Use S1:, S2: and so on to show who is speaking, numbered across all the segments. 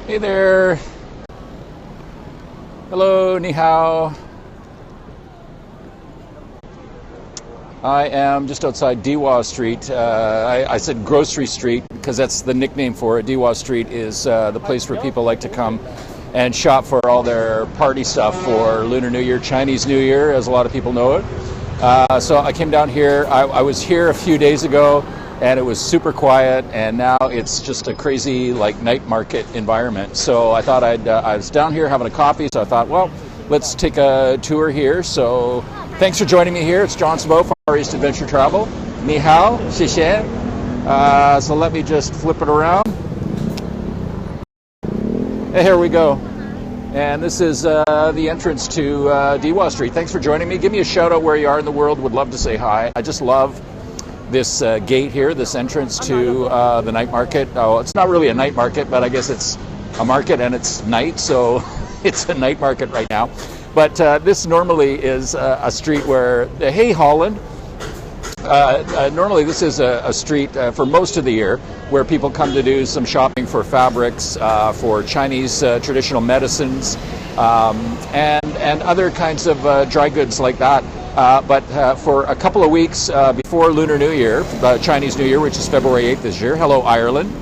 S1: Hey there. Hello, ni hao. I am just outside Diwa Street. I said Grocery Street because that's the nickname for it. Diwa Street is the place where people like to come and shop for all their party stuff for Lunar New Year, Chinese New Year, as a lot of people know it. So I came down here. I was here a few days ago, and it was super quiet, and now it's just a crazy like night market environment. So I thought I was down here having a coffee, so I thought, well, let's take a tour here. So thanks for joining me here. It's John Sabo, FarEastAdvTravl. Ni hao, xie xie. So let me just flip it around. And here we go. And this is the entrance to Diwa Street. Thanks for joining me. Give me a shout out where you are in the world. Would love to say hi. I just love this gate here, this entrance to the night market. Oh, it's not really a night market, but I guess it's a market and it's night, so it's a night market right now. But this normally is a street where, hey Holland, normally this is a street for most of the year where people come to do some shopping for fabrics, for Chinese traditional medicines, and other kinds of dry goods like that. But for a couple of weeks before Lunar New Year, Chinese New Year, which is February 8th this year, hello Ireland,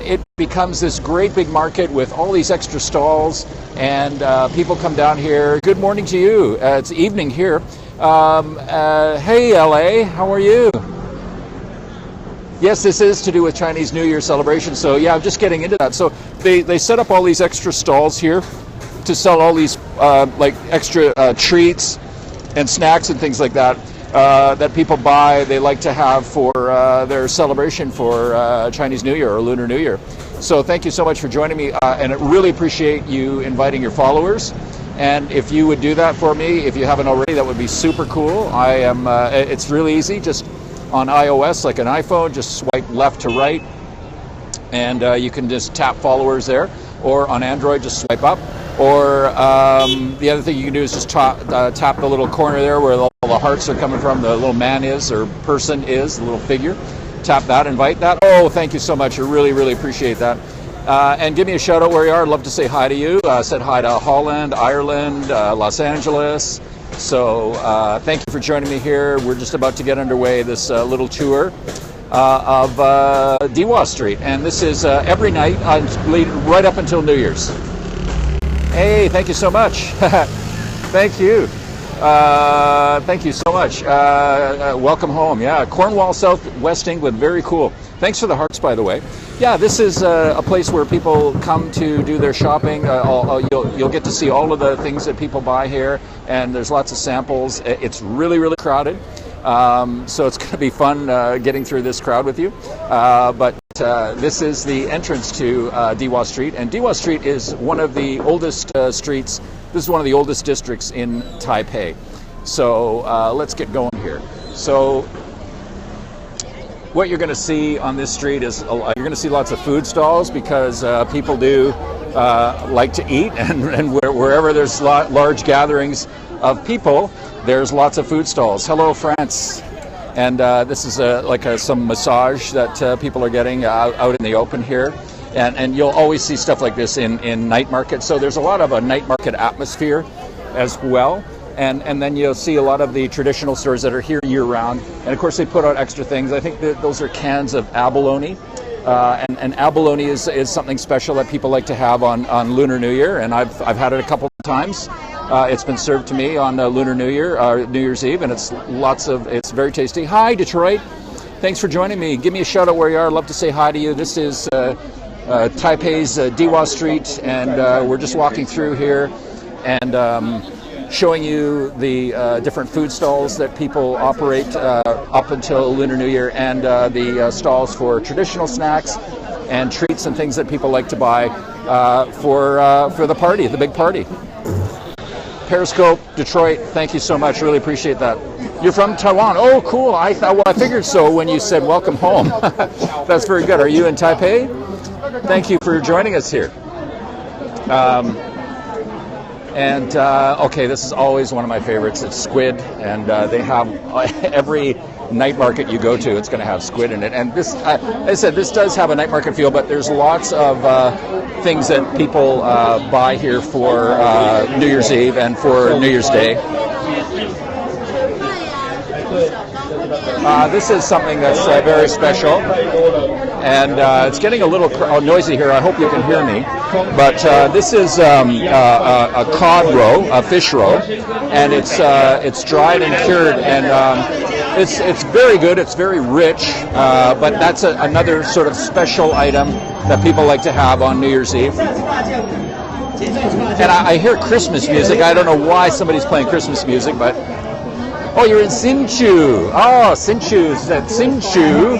S1: it becomes this great big market with all these extra stalls, and people come down here. Good morning to you. It's evening here. Hey LA, how are you? Yes, this is to do with Chinese New Year celebration, so yeah, I'm just getting into that. So they set up all these extra stalls here to sell all these like extra treats and snacks and things like that that people buy. They like to have for their celebration for Chinese New Year or Lunar New Year. So thank you so much for joining me, and I really appreciate you inviting your followers. And if you would do that for me, if you haven't already, that would be super cool. I am. It's really easy. Just on iOS, like an iPhone, just swipe left to right, and you can just tap followers there. Or on Android, just swipe up. Or the other thing you can do is just tap the little corner there where all the hearts are coming from, the little man is, or person is, the little figure. Tap that, invite that. Oh, thank you so much. I really, really appreciate that. And give me a shout out where you are. I'd love to say hi to you. Said hi to Holland, Ireland, Los Angeles. So thank you for joining me here. We're just about to get underway this little tour of Diwa Street. And this is every night right up until New Year's. Hey, thank you so much. Thank you. Thank you so much. Welcome home. Yeah, Cornwall, South West England. Very cool. Thanks for the hearts, by the way. Yeah, this is a place where people come to do their shopping. You'll get to see all of the things that people buy here, and there's lots of samples. It's really, really crowded. So it's going to be fun getting through this crowd with you. But this is the entrance to Diwa Street, and Diwa Street is one of the oldest streets. This is one of the oldest districts in Taipei. So let's get going here. So what you're going to see on this street is you're going to see lots of food stalls, because people do like to eat, and wherever there's large gatherings of people, there's lots of food stalls. Hello, France. And this is some massage that people are getting out in the open here. And you'll always see stuff like this in night markets. So there's a lot of a night market atmosphere as well. And then you'll see a lot of the traditional stores that are here year-round. And of course, they put out extra things. I think that those are cans of abalone. And abalone is something special that people like to have on Lunar New Year. And I've had it a couple of times. It's been served to me on Lunar New Year, New Year's Eve, and it's very tasty. Hi, Detroit. Thanks for joining me. Give me a shout out where you are. I'd love to say hi to you. This is Taipei's Diwa Street, and we're just walking through here and showing you the different food stalls that people operate up until Lunar New Year, and the stalls for traditional snacks and treats and things that people like to buy for the party, the big party. Periscope, Detroit, thank you so much. Really appreciate that. You're from Taiwan. Oh, cool. I figured so when you said welcome home. That's very good. Are you in Taipei? Thank you for joining us here. Okay, this is always one of my favorites. It's squid, and they have every night market you go to, it's going to have squid in it. And this, as I said, this does have a night market feel, but there's lots of things that people buy here for New Year's Eve and for New Year's Day. This is something that's very special, and it's getting a little noisy here. I hope you can hear me. But this is a cod roe, a fish roe, and it's dried and cured, and it's very good. It's very rich, but that's another sort of special item that people like to have on New Year's Eve. And I hear Christmas music. I don't know why somebody's playing Christmas music, but oh, you're in Hsinchu. Oh, Hsinchu. Hsinchu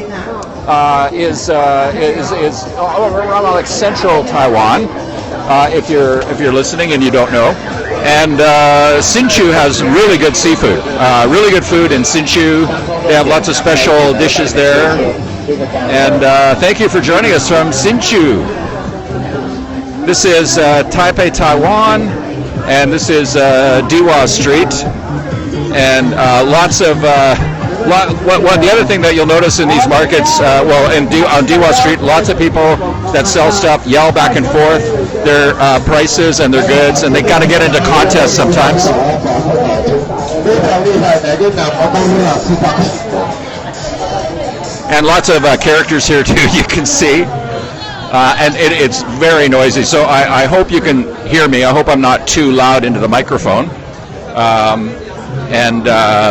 S1: is around like central Taiwan. If you're listening and you don't know, and Hsinchu has really good seafood, really good food in Hsinchu. They have lots of special dishes there. And thank you for joining us from Hsinchu. This is Taipei, Taiwan, and this is Diwa Street. And lots of the other thing that you'll notice in these markets, on Diwa Street, lots of people that sell stuff yell back and forth their prices and their goods, and they got to get into contests sometimes. And lots of characters here too, you can see. And it's very noisy, so I hope you can hear me. I hope I'm not too loud into the microphone.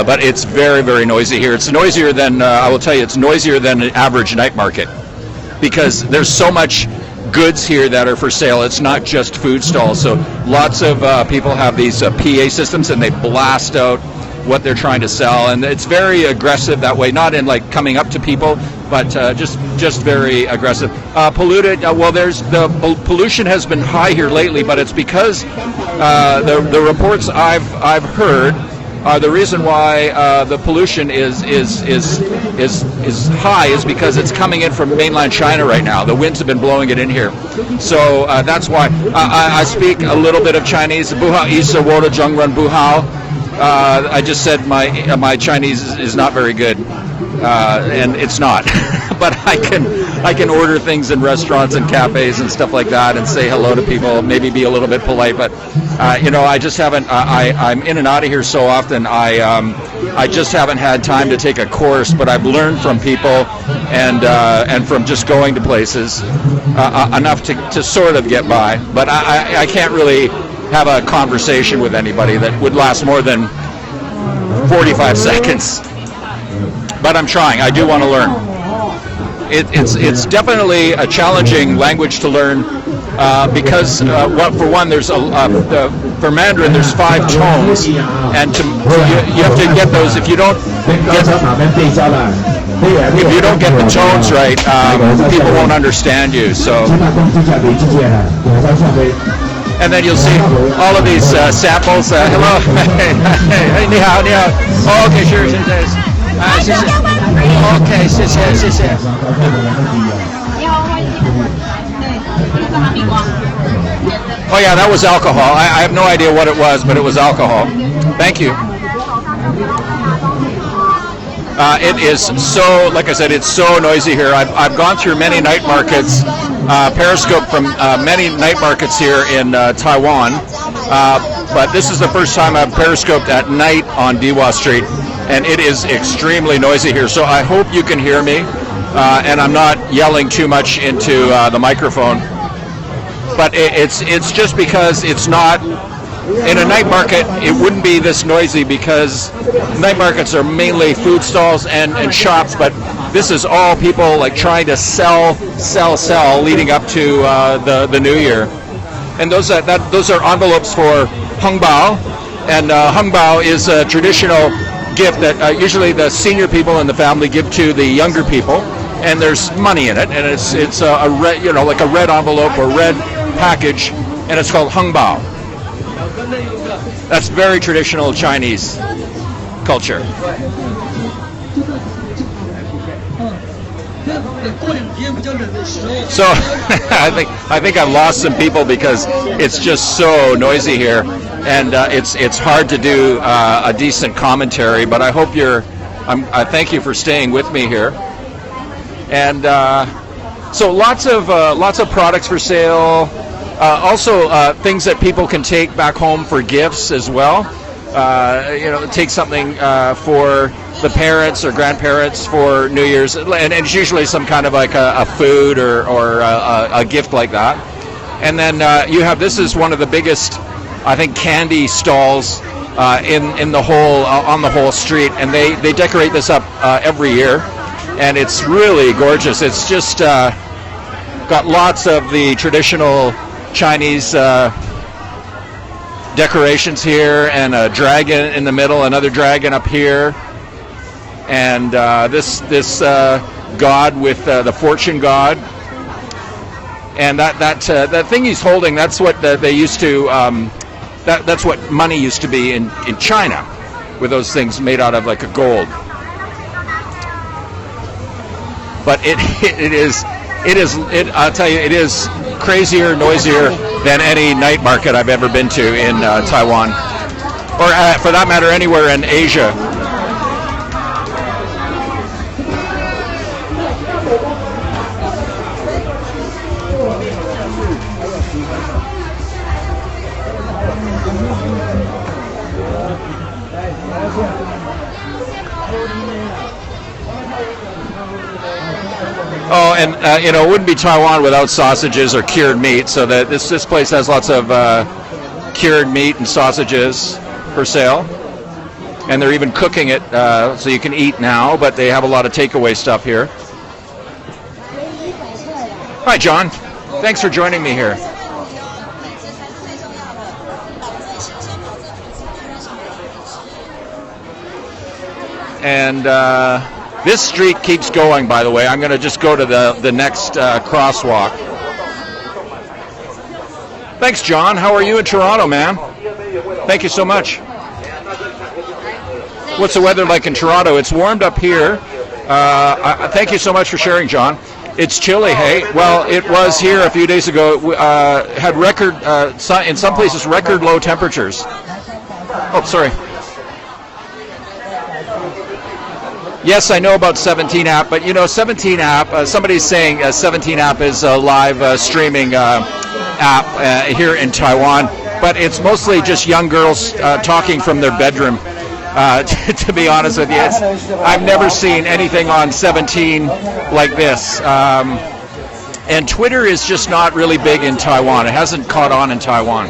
S1: But it's very, very noisy here. It's noisier than, I will tell you, it's noisier than an average night market, because there's so much goods here that are for sale. It's not just food stalls. So lots of people have these PA systems, and they blast out what they're trying to sell, and it's very aggressive that way, not in like coming up to people, but just very aggressive. Polluted, the pollution has been high here lately, but it's because the reports I've heard the reason why the pollution is high is because it's coming in from mainland China right now. The winds have been blowing it in here, so that's why. I speak a little bit of Chinese. Buhao isa woda zhongren buhao. I just said my Chinese is not very good, and it's not. But I can order things in restaurants and cafes and stuff like that, and say hello to people. Maybe be a little bit polite, but I just haven't. I'm in and out of here so often. I just haven't had time to take a course. But I've learned from people and from just going to places enough to sort of get by. But I can't really have a conversation with anybody that would last more than 45 seconds. But I'm trying. I do want to learn. It's definitely a challenging language to learn because for one, there's for Mandarin there's 5 tones, and you have to get those. If you don't get the tones right, people won't understand you. So. And then you'll see all of these samples. Hello, hey, 你好, 你好. Oh, okay, sure, sure. Okay, 谢谢, 谢谢. Oh yeah, that was alcohol. I have no idea what it was, but it was alcohol. Thank you. It is so, like I said, it's so noisy here. I've gone through many night markets, periscope from many night markets here in Taiwan, but this is the first time I've periscoped at night on Diwa Street, and it is extremely noisy here. So I hope you can hear me, and I'm not yelling too much into the microphone. But it's just because it's not. In a night market, it wouldn't be this noisy because night markets are mainly food stalls and shops, but this is all people like trying to sell leading up to the New Year. And those are envelopes for hongbao, and hongbao is a traditional gift that usually the senior people in the family give to the younger people, and there's money in it, and it's a red, like a red envelope or red package, and it's called hongbao. That's very traditional Chinese culture. So I think I've lost some people because it's just so noisy here, and it's hard to do a decent commentary. But I hope you're I thank you for staying with me here. And so lots of products for sale. Also things that people can take back home for gifts as well. Take something for the parents or grandparents for New Year's, and it's usually some kind of like a food or a gift like that. And then you have, this is one of the biggest, I think, candy stalls in the whole on the whole street, and they decorate this up every year, and it's really gorgeous. It's just got lots of the traditional Chinese decorations here, and a dragon in the middle, another dragon up here, and this god with the fortune god, and that thing he's holding, that's what they used to that's what money used to be in China, with those things made out of like a gold. But I'll tell you, it is crazier, noisier than any night market I've ever been to in Taiwan, or for that matter anywhere in Asia. Oh, and it wouldn't be Taiwan without sausages or cured meat. So that this place has lots of cured meat and sausages for sale, and they're even cooking it so you can eat now. But they have a lot of takeaway stuff here. Hi, John. Thanks for joining me here. And this street keeps going, by the way. I'm going to just go to the next crosswalk. Thanks, John. How are you in Toronto, man? Thank you so much. What's the weather like in Toronto? It's warmed up here. Thank you so much for sharing, John. It's chilly, hey? Well, it was here a few days ago. Had record, in some places, record low temperatures. Oh, sorry. Yes, I know about 17 app, but 17 app, somebody's saying 17 app is a live streaming app here in Taiwan, but it's mostly just young girls talking from their bedroom, to be honest with you. I've never seen anything on 17 like this. And Twitter is just not really big in Taiwan. It hasn't caught on in Taiwan.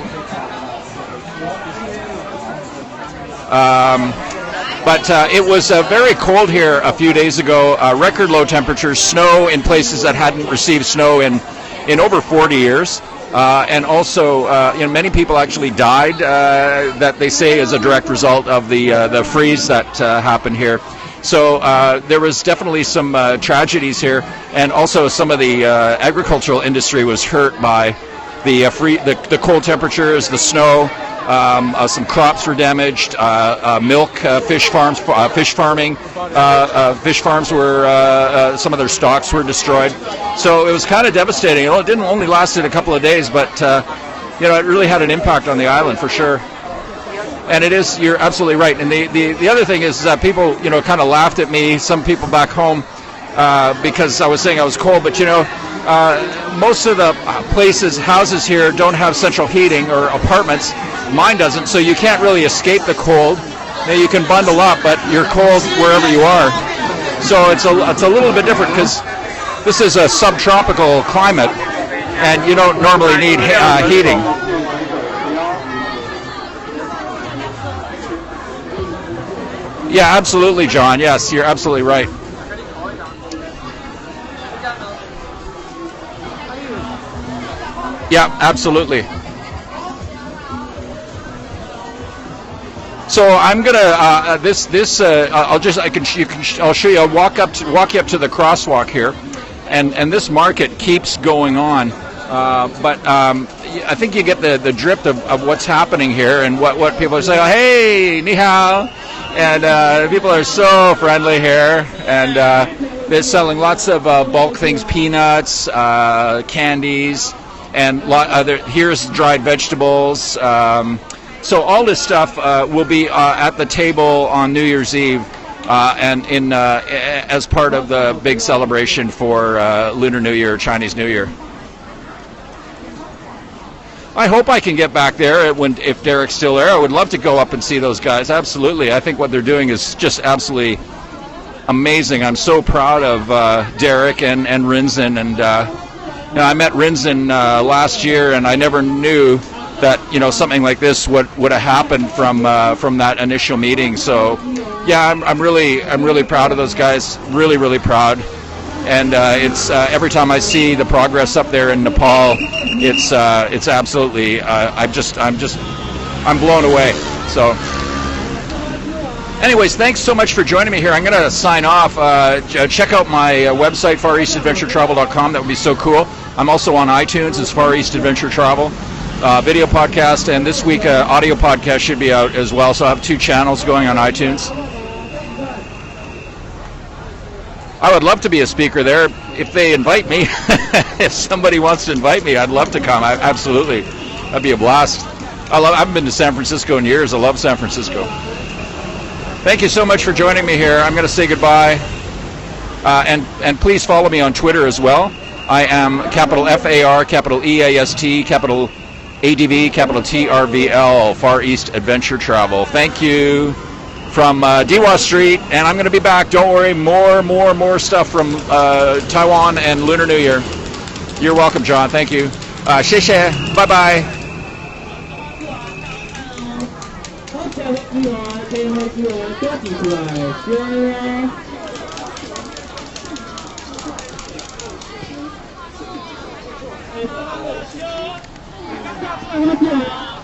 S1: But it was very cold here a few days ago, record low temperatures, snow in places that hadn't received snow in over 40 years. And also, many people actually died, that they say is a direct result of the freeze that happened here. So there was definitely some tragedies here, and also some of the agricultural industry was hurt by the cold temperatures, the snow. Some crops were damaged. Milk, fish farms, fish farming, fish farms were some of their stocks were destroyed. So it was kind of devastating. It didn't only lasted a couple of days, but it really had an impact on the island for sure. And it is, you're absolutely right. And the other thing is that people kind of laughed at me. Some people back home because I was saying I was cold, but most of the houses here don't have central heating or apartments. Mine doesn't, so you can't really escape the cold. You can bundle up, but you're cold wherever you are. So it's a little bit different because this is a subtropical climate, and you don't normally need heating. Yeah, absolutely, John. Yes, you're absolutely right. Yeah, absolutely. So I'm gonna I'll show you. I'll walk you up to the crosswalk here, and this market keeps going on, but I think you get the drift of what's happening here and what people are saying. Oh, hey, ni hao, and people are so friendly here, and they're selling lots of bulk things, peanuts, candies, and here's dried vegetables. So all this stuff will be at the table on New Year's Eve, and as part of the big celebration for Lunar New Year, Chinese New Year. I hope I can get back there if Derek's still there. I would love to go up and see those guys. Absolutely. I think what they're doing is just absolutely amazing. I'm so proud of Derek and Rinzin. And I met Rinzin last year, and I never knew that something like this would have happened from that initial meeting. So yeah, I'm really proud of those guys. Really proud. And it's every time I see the progress up there in Nepal, it's absolutely I'm blown away. So anyways, thanks so much for joining me here. I'm going to sign off. Check out my website, FarEastAdvTravl.com. That would be so cool. I'm also on iTunes as Far East Adventure Travel. Video podcast, and this week audio podcast should be out as well. So I have 2 channels going on iTunes. I would love to be a speaker there if they invite me. If somebody wants to invite me, I'd love to come. Absolutely, that'd be a blast. I haven't been to San Francisco in years. I love San Francisco. Thank you so much for joining me here. I'm going to say goodbye, and please follow me on Twitter as well. I am capital FAR, capital EAST, capital ADV, capital TRVL, Far East Adventure Travel. Thank you. From Dewa Street, and I'm going to be back. Don't worry, more stuff from Taiwan and Lunar New Year. You're welcome, John. Thank you. 谢谢. Bye-bye.
S2: Thank you.